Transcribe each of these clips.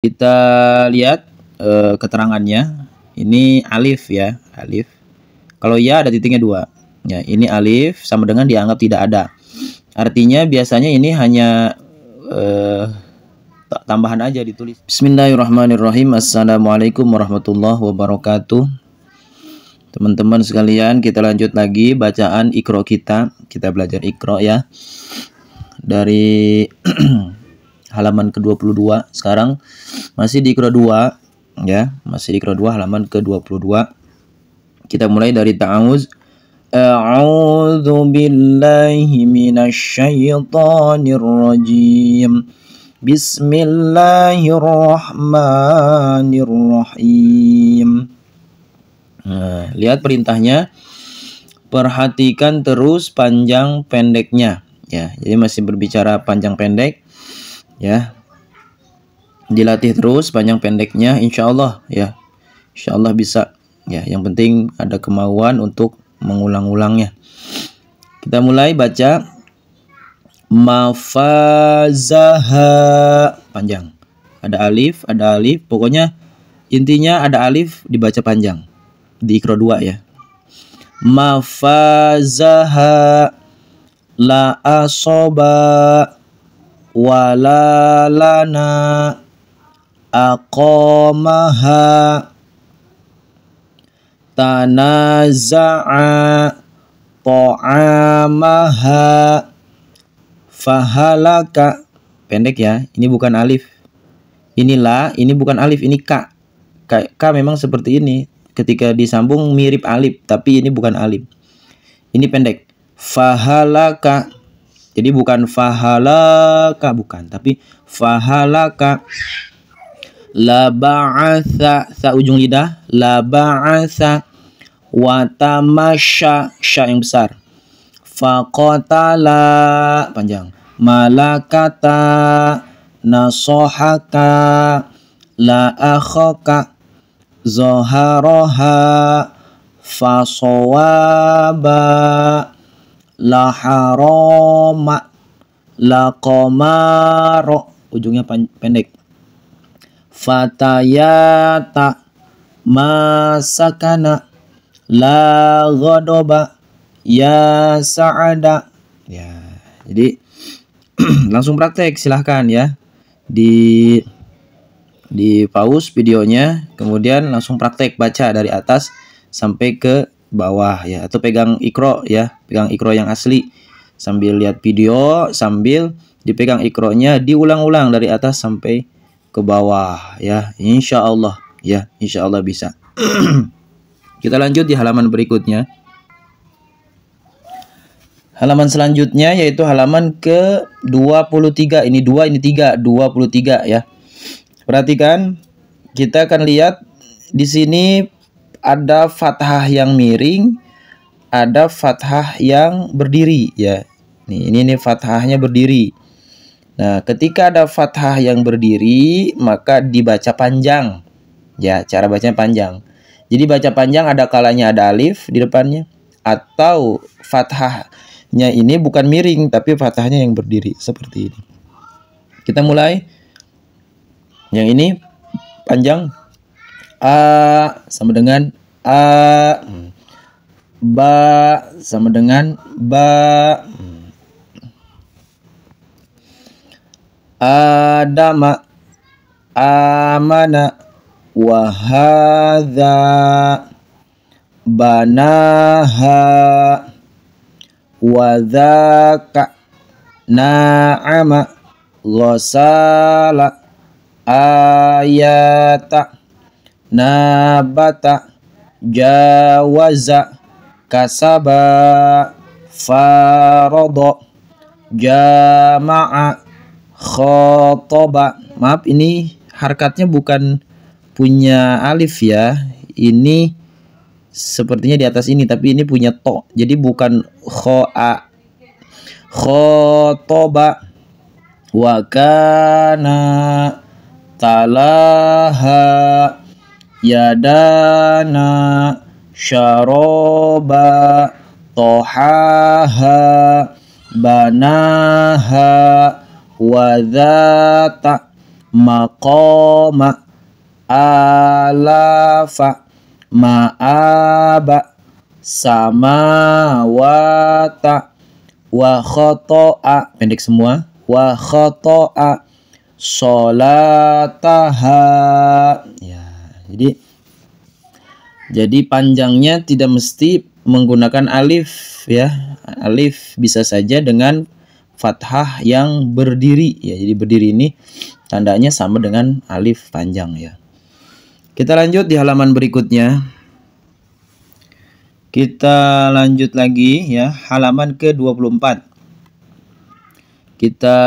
Kita lihat keterangannya. Ini alif ya, alif. Kalau ya ada titiknya 2. Ya, ini alif sama dengan dianggap tidak ada. Artinya biasanya ini hanya tambahan aja ditulis. Bismillahirrahmanirrahim. Assalamualaikum warahmatullahi wabarakatuh. Teman-teman sekalian, kita lanjut lagi bacaan Iqra kita. Kita belajar Iqra ya. Dari halaman ke-22. Sekarang masih di Iqra 2 ya, masih di Iqra 2 halaman ke-22. Kita mulai dari ta'awuz. A'udzu billahi minasyaitonir rajim. Bismillahirrahmanirrahim. Nah, lihat perintahnya. Perhatikan terus panjang pendeknya ya. Jadi masih berbicara panjang pendek ya. Dilatih terus panjang pendeknya, insya Allah ya. Insya Allah bisa ya. Yang penting ada kemauan untuk mengulang-ulangnya. Kita mulai baca. Mafazaha, panjang. Ada alif, pokoknya intinya ada alif dibaca panjang. Di Iqra 2 ya. Mafazaha la asoba wala lana aqamaha tanaza'a ta'amaha fahalaka. Pendek ya, ini bukan alif. Inilah, ini bukan alif, ini ka. Ka memang seperti ini. Ketika disambung mirip alif, tapi ini bukan alif. Ini pendek. Fahalaka. Jadi bukan fahalaka, bukan, tapi fahalaka. La ba'atha, sa ujung lidah. La ba'atha wa tamasya, sya yang besar. Faqatala, panjang. Malakata nasohaka la akhaka zoharoha fasowaba la haroma la komaro, ujungnya pendek. Fatayata masakana la ghadoba ya sa'ada ya. Jadi langsung praktek, silahkan ya. Di pause videonya, kemudian langsung praktek baca dari atas sampai ke bawah ya, atau pegang Iqra ya, pegang Iqra yang asli sambil lihat video, sambil dipegang Iqra-nya, diulang-ulang dari atas sampai ke bawah ya, insya Allah ya, insya Allah bisa. Kita lanjut di halaman berikutnya. Halaman selanjutnya yaitu halaman ke-23. Ini 2, ini 3, 23 ya. Perhatikan, kita akan lihat di sini ada fathah yang miring, ada fathah yang berdiri ya. Ini fathahnya berdiri. Nah, ketika ada fathah yang berdiri, maka dibaca panjang. Ya, cara bacanya panjang. Jadi baca panjang ada kalanya ada alif di depannya, atau fathahnya ini bukan miring tapi fathahnya yang berdiri seperti ini. Kita mulai. Yang ini panjang. A sama dengan A. Ba sama dengan ba. Adama amana wahadha banaha wadhaka na'ama ghasala ayata nabata jawaza kasaba farada jama'a khotoba. Maaf, ini harkatnya bukan punya alif ya. Ini sepertinya di atas ini, tapi ini punya to. Jadi bukan khoa. Khotoba wa kana talaha yadana syaroba tohaha banaha wadhata maqama, alafa, ma'aba, samawata, wa khoto'a, pendek semua, wa khoto'a, sholataha. Ya, jadi panjangnya tidak mesti menggunakan alif ya. Alif bisa saja dengan fathah yang berdiri ya. Jadi berdiri ini tandanya sama dengan alif panjang ya. Kita lanjut di halaman berikutnya. Kita lanjut lagi ya, halaman ke-24. Kita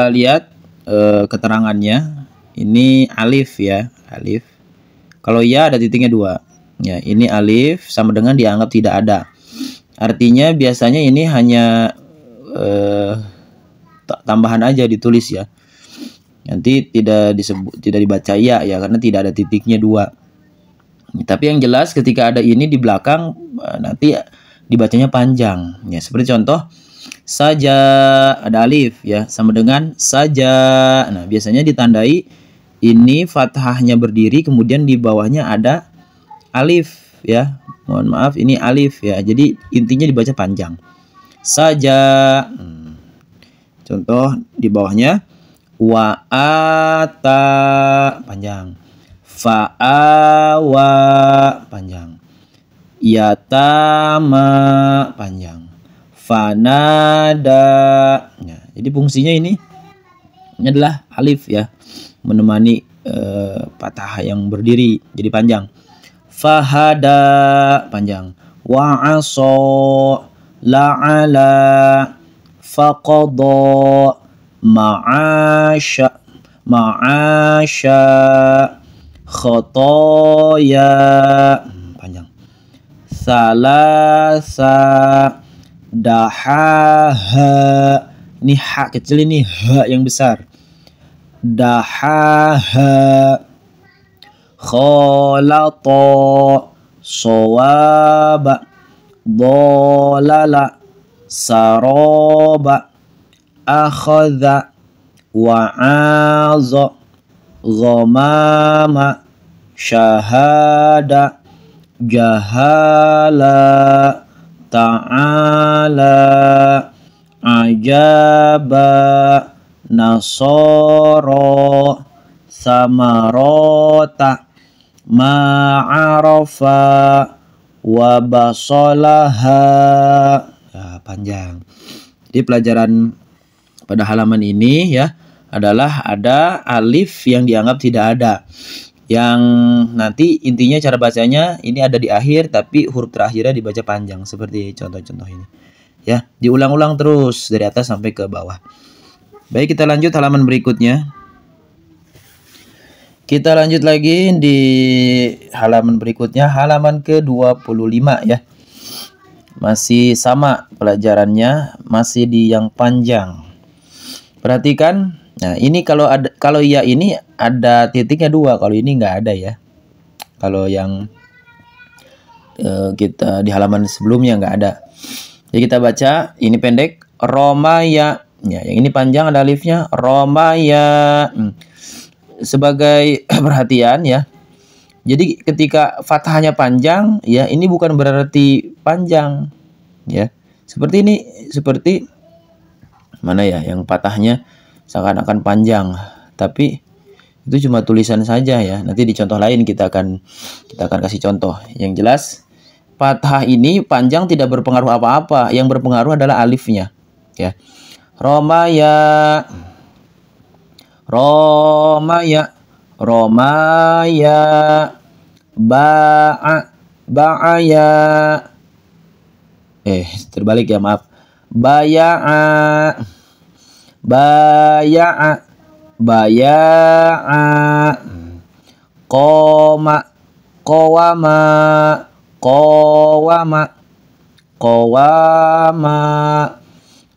lihat keterangannya. Ini alif ya, alif. Kalau ya ada titiknya 2. Ya, ini alif sama dengan dianggap tidak ada. Artinya biasanya ini hanya tambahan aja ditulis ya. Nanti tidak dibaca ya karena tidak ada titiknya 2. Tapi yang jelas ketika ada ini di belakang nanti dibacanya panjang. Ya, seperti contoh saja ada alif ya sama dengan saja. Nah, biasanya ditandai ini fathahnya berdiri kemudian di bawahnya ada alif ya. Mohon maaf ini alif ya. Jadi intinya dibaca panjang. Saja. Contoh di bawahnya wa'ata panjang. Fa'awa panjang. Yatama panjang. Fanada. Ya, jadi fungsinya ini adalah alif ya. Menemani patah yang berdiri jadi panjang. Fahada panjang, wa'aso, la'ala, faqadha, ma'asya, khotoya panjang, salasa, dahaha. Ini ha kecil, ini ha yang besar. Dahaha, kholata, sawaba, dolala, saroba, akhadha, wa'aza, ghamama, syahada, jahala, ta'ala, ajaba, nasoro, samarota, ma'arafa, wabasolaha. Ya, panjang. Jadi pelajaran pada halaman ini ya adalah ada alif yang dianggap tidak ada. Yang nanti intinya cara bacanya ini ada di akhir tapi huruf terakhirnya dibaca panjang seperti contoh-contoh ini. Ya, diulang-ulang terus dari atas sampai ke bawah. Baik, kita lanjut halaman berikutnya. Kita lanjut lagi di halaman berikutnya, halaman ke-25 ya. Masih sama pelajarannya, masih di yang panjang. Perhatikan, nah ini kalau ya ini ada titiknya 2, kalau ini nggak ada ya. Kalau yang kita di halaman sebelumnya nggak ada. Jadi kita baca, ini pendek, Romaya. Ya, yang ini panjang ada alifnya, Romaya. Sebagai perhatian ya. Jadi ketika fathahnya panjang ya, ini bukan berarti panjang ya. Seperti ini, seperti mana ya yang patahnya seakan-akan panjang, tapi itu cuma tulisan saja ya. Nanti di contoh lain kita akan kasih contoh. Yang jelas fathah ini panjang tidak berpengaruh apa-apa. Yang berpengaruh adalah alifnya ya. Romaya, Romaya, Romaya, Ba'aya. Terbalik ya, maaf. Baya'a, Baya'a, Baya'a. Qoma, Qawama, Qawama, Qawama.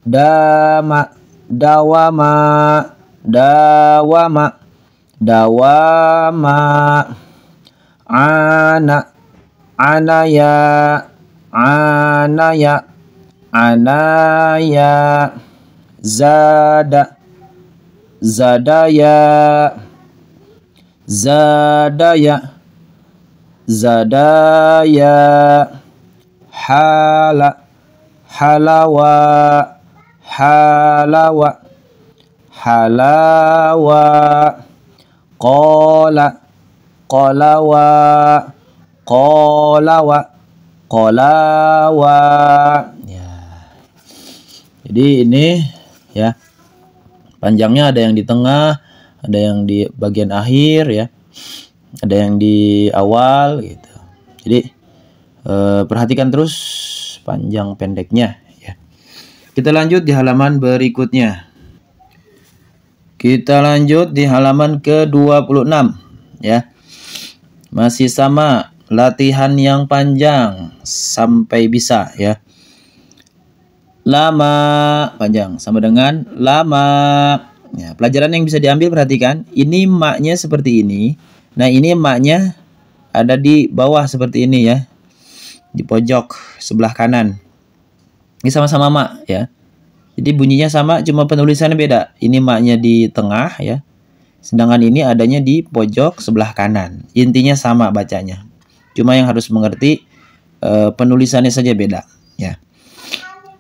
Dama, Dawama, Dawama, Dawama. Ana, Anaya, Anaya, Anaya. Zada, Zadaya. zadaya, zadaya, hala, halawa, halawa, halawa, qala, qalawa, qalawa, qalawa. Ya. Jadi ini ya, panjangnya ada yang di tengah, ada yang di bagian akhir ya, ada yang di awal gitu. Jadi perhatikan terus panjang pendeknya ya. Kita lanjut di halaman berikutnya. Kita lanjut di halaman ke-26 ya. Masih sama, latihan yang panjang sampai bisa ya. Lama, panjang sama dengan lama. Ya, pelajaran yang bisa diambil, perhatikan. Ini maknya seperti ini. Nah, ini maknya ada di bawah seperti ini ya. Di pojok sebelah kanan. Ini sama-sama mak ya. Jadi bunyinya sama, cuma penulisannya beda. Ini maknya di tengah ya. Sedangkan ini adanya di pojok sebelah kanan. Intinya sama bacanya. Cuma yang harus mengerti penulisannya saja beda ya.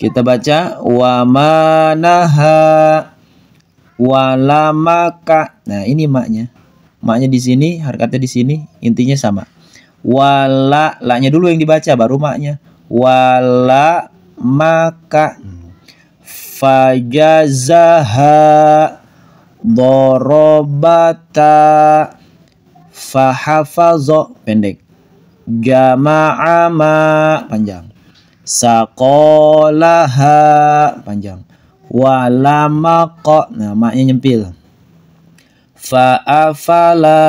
Kita baca wa manaha walamaka. Nah, ini maknya. Maknya di sini, harokatnya di sini, intinya sama. Wala, la-nya dulu yang dibaca baru maknya. Wala maka fajazaha dorobata fahafazo, pendek. Jama'ama, panjang. Saqolaha, panjang. Walamaqo, nah maknya nyempil. Fa'afala,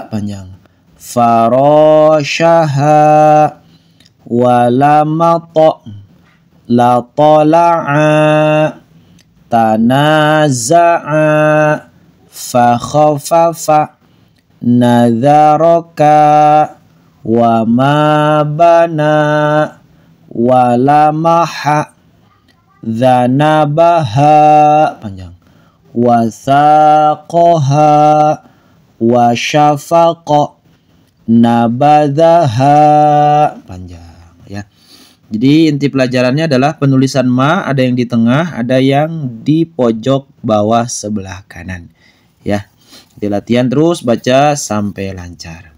panjang. Faroshaha, walamato, latola'a, tanaza'a, fakhafafa, nadharaka, wamabana, walamaha, dzanabaha, panjang. Wasaqaha, wasyafaqa, nabadhaha, panjang ya. Jadi inti pelajarannya adalah penulisan ma ada yang di tengah, ada yang di pojok bawah sebelah kanan ya. Jadi latihan terus baca sampai lancar.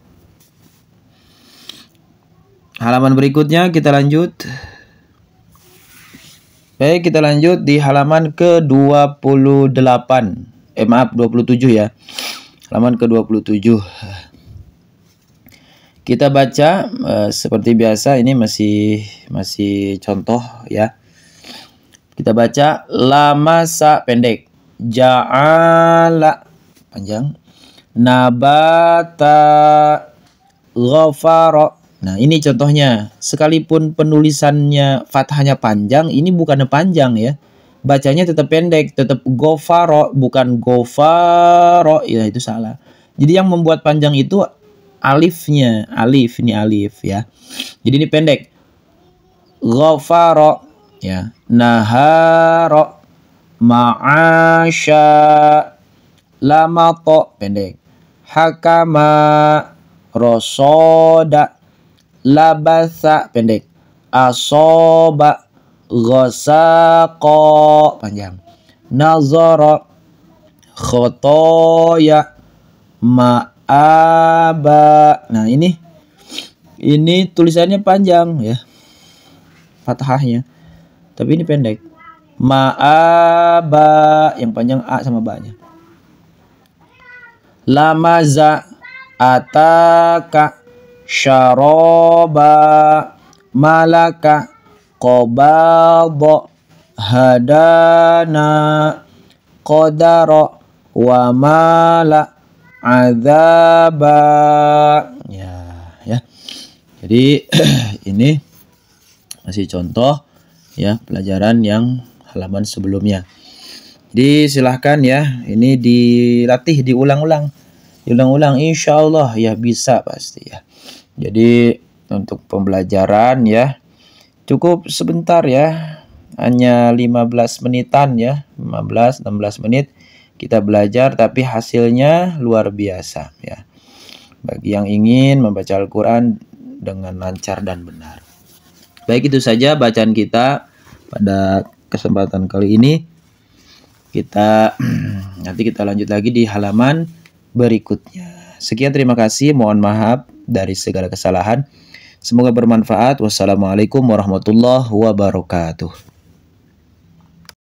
Halaman berikutnya kita lanjut. Baik, kita lanjut di halaman ke-28. Maaf, 27 ya. Halaman ke-27. Kita baca seperti biasa, ini masih contoh ya. Kita baca lamasa, pendek. Ja'ala, panjang. Nabata ghafara. Nah, ini contohnya. Sekalipun penulisannya fathahnya panjang, ini bukannya panjang ya. Bacanya tetap pendek, tetap gofaro, bukan gofaro. Ya, itu salah. Jadi yang membuat panjang itu alifnya. Alif, ini alif ya. Jadi ini pendek. Gofaro ya. Naharo, ma'asya, lamato, pendek. Hakama, rosoda, labasa, pendek. Asoba, ghasaqo, panjang. Nazara, khotoya, ma'aba. Nah, ini tulisannya panjang ya, fathahnya, tapi ini pendek. Ma'aba, yang panjang a sama ba-nya. Lamaza, ataka, syaroba, malaka, qobado, hadana, qadaro, wamala, azaba. Ya. Jadi ini masih contoh ya pelajaran yang halaman sebelumnya. Jadi silahkan ya, ini dilatih, diulang-ulang. Insya Allah ya bisa pasti ya. Jadi untuk pembelajaran ya cukup sebentar ya, hanya 15 menitan ya, 15-16 menit kita belajar, tapi hasilnya luar biasa ya. bagi yang ingin membaca Al-Quran dengan lancar dan benar. Baik, itu saja bacaan kita pada kesempatan kali ini. Nanti kita lanjut lagi di halaman berikutnya. Sekian, terima kasih. Mohon maaf dari segala kesalahan. Semoga bermanfaat. Wassalamualaikum warahmatullahi wabarakatuh.